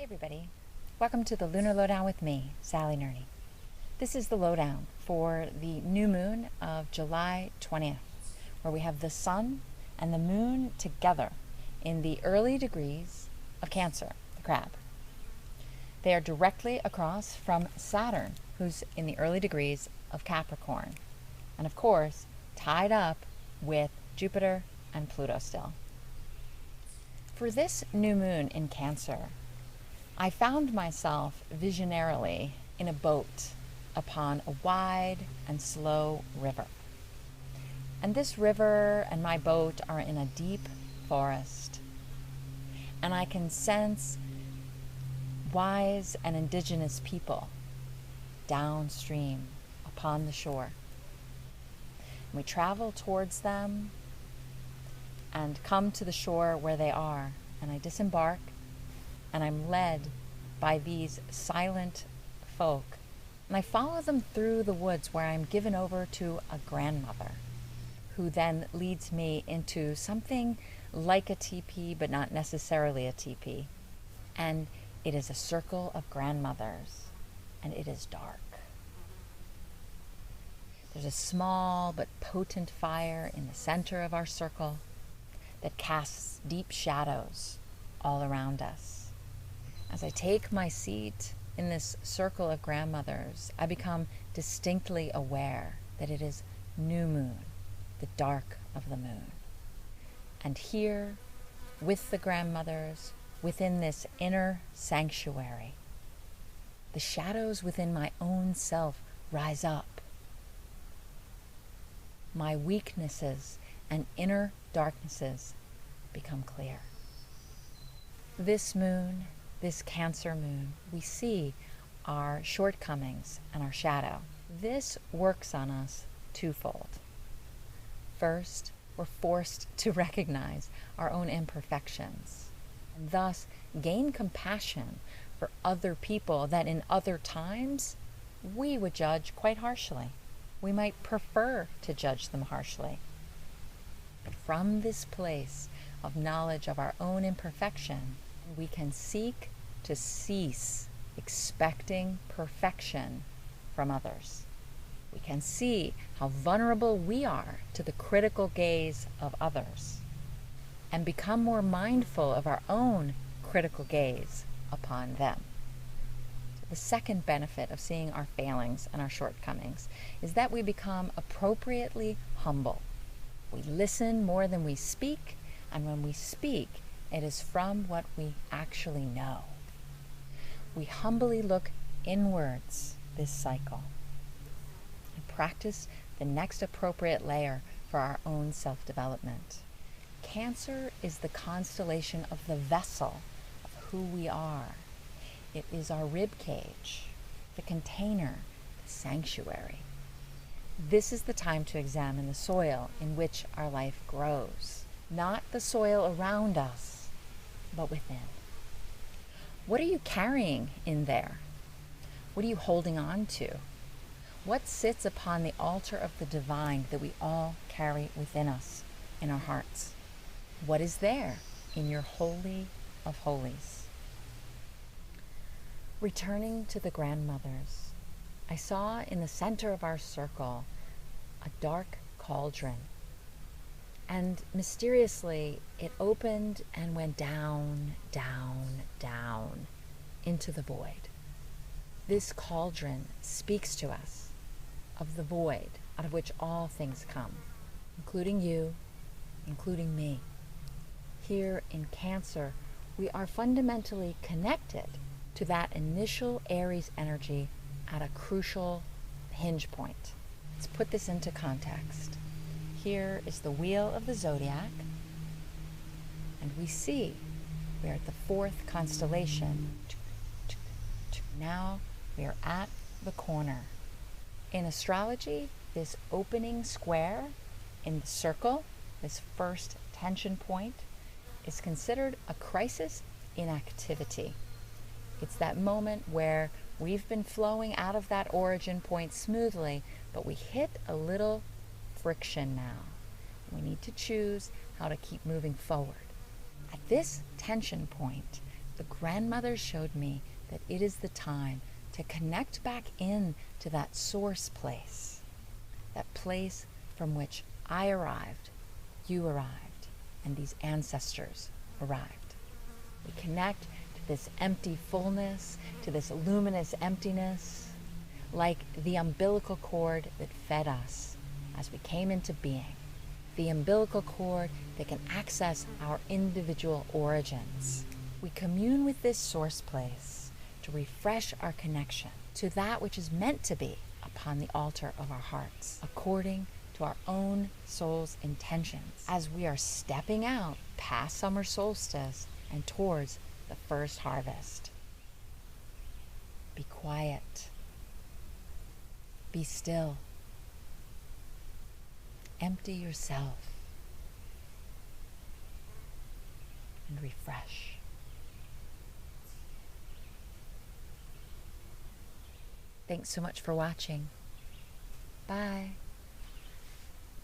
everybody, welcome to the Lunar Lowdown with me, Sally Nerney. This is the lowdown for the new moon of July 20th, where we have the sun and the moon together in the early degrees of Cancer, the crab. They are directly across from Saturn, who's in the early degrees of Capricorn, and of course tied up with Jupiter and Pluto still. For this new moon in Cancer, I found myself visionarily in a boat upon a wide and slow river. And this river and my boat are in a deep forest. And I can sense wise and indigenous people downstream upon the shore. And we travel towards them and come to the shore where they are. And I disembark. And I'm led by these silent folk. And I follow them through the woods where I'm given over to a grandmother who then leads me into something like a teepee, but not necessarily a teepee. And it is a circle of grandmothers, and it is dark. There's a small but potent fire in the center of our circle that casts deep shadows all around us. As I take my seat in this circle of grandmothers, I become distinctly aware that it is new moon, the dark of the moon. And here, with the grandmothers, within this inner sanctuary, the shadows within my own self rise up. My weaknesses and inner darknesses become clear. This moon, this Cancer moon, we see our shortcomings and our shadow. This works on us twofold. First, we're forced to recognize our own imperfections and thus gain compassion for other people that in other times we would judge quite harshly. We might prefer to judge them harshly. But from this place of knowledge of our own imperfection, we can seek to cease expecting perfection from others. We can see how vulnerable we are to the critical gaze of others and become more mindful of our own critical gaze upon them. The second benefit of seeing our failings and our shortcomings is that we become appropriately humble. We listen more than we speak, and when we speak, it is from what we actually know. We humbly look inwards this cycle and practice the next appropriate layer for our own self-development. Cancer is the constellation of the vessel of who we are. It is our rib cage, the container, the sanctuary. This is the time to examine the soil in which our life grows, not the soil around us, but within. What are you carrying in there? What are you holding on to? What sits upon the altar of the divine that we all carry within us, in our hearts? What is there in your holy of holies? Returning to the grandmothers, I saw in the center of our circle a dark cauldron. And mysteriously, it opened and went down, down, down into the void. This cauldron speaks to us of the void out of which all things come, including you, including me. Here in Cancer, we are fundamentally connected to that initial Aries energy at a crucial hinge point. Let's put this into context. Here is the wheel of the zodiac, and we see we are at the fourth constellation. Now we are at the corner. In astrology, this opening square in the circle, this first tension point, is considered a crisis in activity. It's that moment where we've been flowing out of that origin point smoothly, but we hit a little friction now. We need to choose how to keep moving forward. At this tension point, The grandmother showed me that it is the time to connect back in to that source place, that place from which I arrived, you arrived, and these ancestors arrived. We connect to this empty fullness, to this luminous emptiness, like the umbilical cord that fed us as we came into being, the umbilical cord that can access our individual origins. We commune with this source place to refresh our connection to that which is meant to be upon the altar of our hearts, according to our own soul's intentions, as we are stepping out past summer solstice and towards the first harvest. Be quiet. Be still. Empty yourself and refresh. Thanks so much for watching. Bye.